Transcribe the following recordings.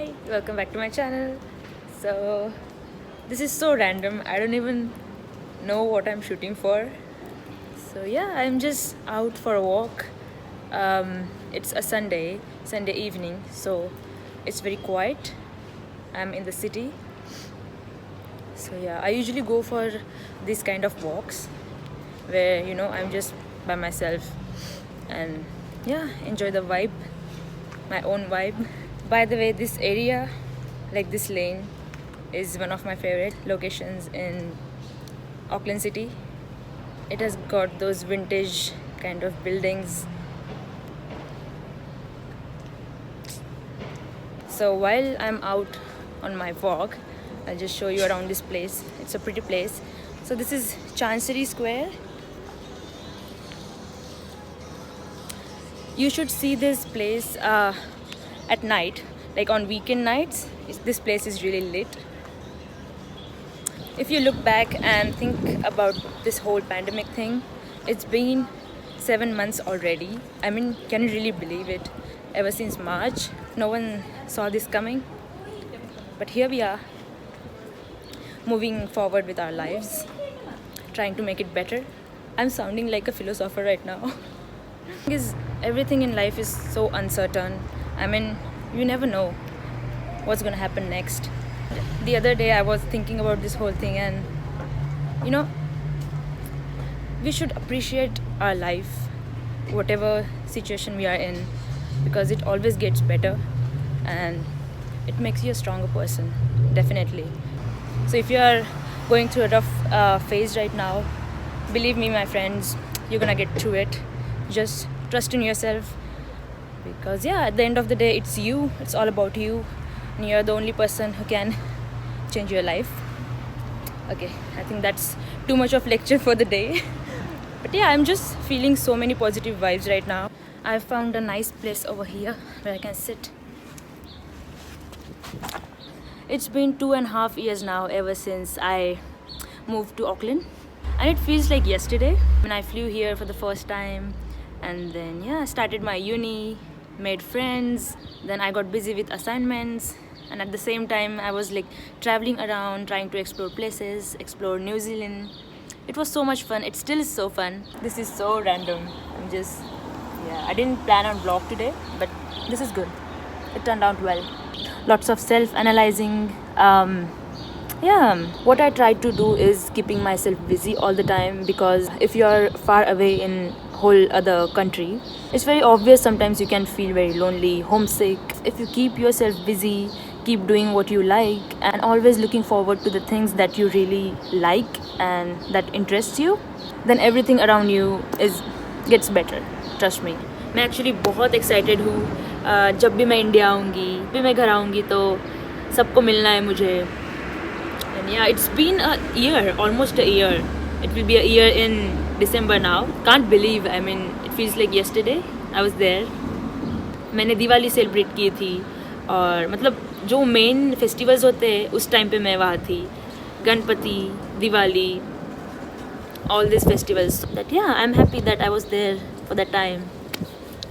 Hi, welcome back to my channel. So this is so random, I don't even know what I'm shooting for. So yeah, I'm just out for a walk. It's a Sunday evening, so it's very quiet. I'm in the city. So yeah, I usually go for these kind of walks where I'm just by myself and yeah, enjoy the vibe, my own vibe. By the way, this area, like this lane, is one of my favorite locations in Auckland City. It has got those vintage kind of buildings. So while I'm out on my walk, I'll just show you around this place. It's a pretty place. So this is Chancery Square. You should see this place at night, like on weekend nights. This place is really lit. If you look back and think about this whole pandemic thing, it's been 7 months already. I mean, can you really believe it? Ever since March, no one saw this coming. But here we are, moving forward with our lives, trying to make it better. I'm sounding like a philosopher right now. Because everything in life is so uncertain. I mean, you never know what's gonna happen next. The other day I was thinking about this whole thing, and we should appreciate our life, whatever situation we are in, because it always gets better and it makes you a stronger person, definitely. So if you are going through a rough phase right now, believe me, my friends, you're gonna get through it. Just trust in yourself, because yeah, at the end of the day, it's all about you, and you're the only person who can change your life. Okay, I think that's too much of lecture for the day. But yeah, I'm just feeling so many positive vibes right now. I found a nice place over here where I can sit. It's been 2.5 years now ever since I moved to Auckland, and it feels like yesterday when I flew here for the first time. And then yeah, I started my uni, made friends, then I got busy with assignments, and at the same time I was like traveling around, trying to explore places, explore New Zealand. It was so much fun. It still is so fun. This is so random. I didn't plan on vlog today, but this is good. It turned out well. Lots of self-analyzing. What I try to do is keeping myself busy all the time, because if you're far away in whole other country, it's very obvious sometimes you can feel very lonely, homesick. If you keep yourself busy, keep doing what you like, and always looking forward to the things that you really like and that interests you, then everything around you gets better. Trust me. मैं actually बहुत excited हूँ. जब भी मैं India आऊँगी, भी मैं घर आऊँगी, तो सबको मिलना है मुझे. And yeah, it's been a year, almost a year. It will be a year in December now. Can't believe, I mean, it feels like yesterday I was there. मैंने दिवाली सेलिब्रेट की थी, और मतलब जो मेन फेस्टिवल्स होते हैं उस time पे मैं वहाँ थी. Ganpati, Diwali, all these festivals. That yeah, I'm happy that I was there for that time,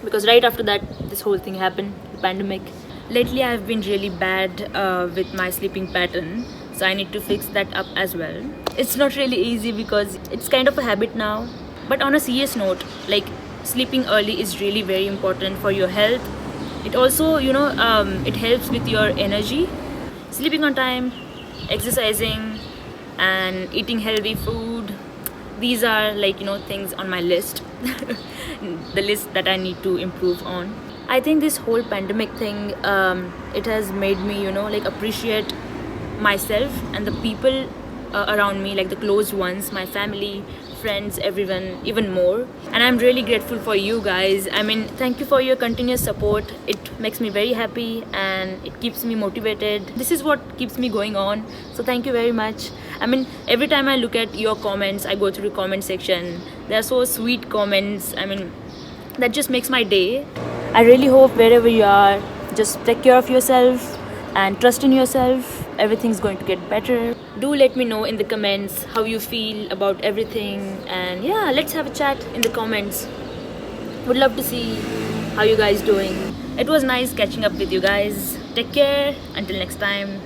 because right after that this whole thing happened, the pandemic. Lately I've been really bad with my sleeping pattern, so I need to fix that up as well. It's not really easy because it's kind of a habit now. But on a serious note, like, sleeping early is really very important for your health. It also it helps with your energy. Sleeping on time, exercising, and eating healthy food, these are like things on my list. The list that I need to improve on. I think this whole pandemic thing, it has made me like appreciate myself and the people around me, like the close ones, my family, friends, everyone, even more. And I'm really grateful for you guys. I mean, thank you for your continuous support. It makes me very happy and it keeps me motivated. This is what keeps me going on, so thank you very much. I mean, every time I look at your comments, I go through the comment section, they're so sweet comments. I mean, that just makes my day. I really hope wherever you are, just take care of yourself and trust in yourself. Everything's going to get better. Do let me know in the comments how you feel about everything, and yeah, let's have a chat in the comments. Would love to see how you guys doing. It was nice catching up with you guys. Take care. Until next time.